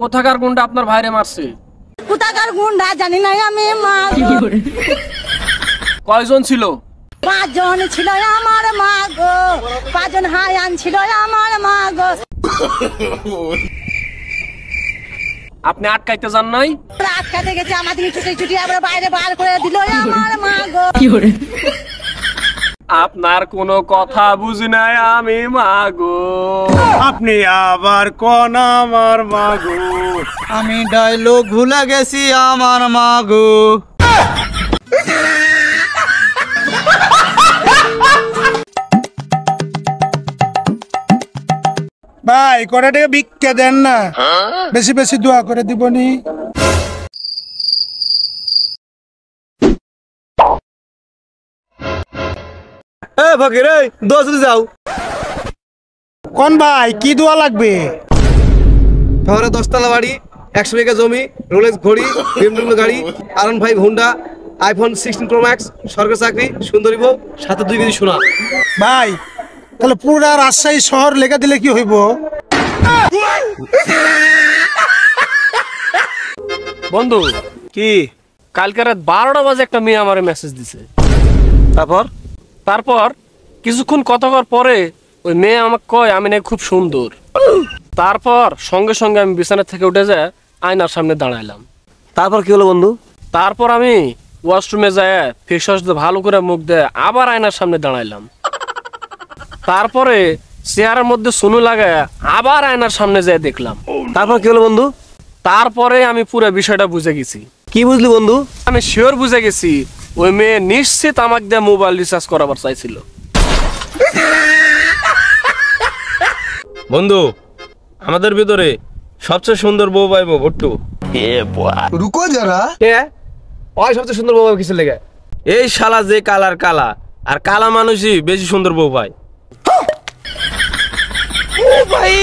কোথাকার গুন্ডা আপনার ভাইরে মারছে? কোথাকার গুন্ডা জানি না আমি। মা কয়জন ছিল? 5 জন ছিল আমার মা গো। 5 জন হায়ান ছিল আমার মা গো। আপনি আটকাইতে যান নাই? আটকাতে গেছে আমাদের ছুটি ছুটি আবার বাইরে বার করে দিল আমার মা গো। আপনার কোনো কথা বুঝি নাই আমি মাগো। আপনি আবার কোন আমার মাগো? আমি ডায়লগ ভুলে গেছি আমার মাগো। ভাই কটা টাকা ভিক্ষা দেন না, বেশি বেশি দোয়া করে দিবনি। ফকির এই দোয়া চলে যাও। কোন ভাই কি দোয়া লাগবে? শহরে 10 তলা বাড়ি, 100 বিঘা জমি, রোলেক্স ঘড়ি, BMW গাড়ি, R15 Honda, iPhone 16 Pro Max, সরকারি চাকরি, সুন্দরী বউ, সাথে 2 কেজি সোনা। ভাই তাহলে পুরা রাজশাহী শহর লেখা দিলে কি হইব? বন্ধু কি? কালকে রাত 12টা বাজে একটা মেয়ে আমারে মেসেজ দিছে। তারপর কিছুক্ষণ কথা কর পরে ওই মেয়ে আমাকে কয় আমি নাকি খুব সুন্দর। তারপর সঙ্গে সঙ্গে আমি বিছানা থেকে উঠে যায় আয়নার সামনে দাঁড়াইলাম। তারপর কি হলো বন্ধু? তারপর আমি ওয়াশরুমে যায় ফেস ওয়াশ দিয়ে ভালো করে মুখ দিয়ে আবার আয়নার সামনে দাঁড়াইলাম। তারপরে চেহারার মধ্যে সুনু লাগায় আবার আয়নার সামনে যায় দেখলাম। তারপর কি হলো বন্ধু? তারপরে আমি পুরো বিষয়টা বুঝে গেছি। কি বুঝলি বন্ধু? আমি শিওর বুঝে গেছি ওই মেয়ে নিশ্চিত আমাকে দিয়ে মোবাইল রিচার্জ করাবার চাইছিল। বন্ধু আমাদের ভিতরে সবচেয়ে সুন্দর বউ পাইবো ভট্টু। রুকো যারা। কে? ওই সবচেয়ে সুন্দর বউ কিছু লেগে। এই শালা যে কালার কালা আর কালা মানুষই বেশি সুন্দর বউ পায়। ও ভাই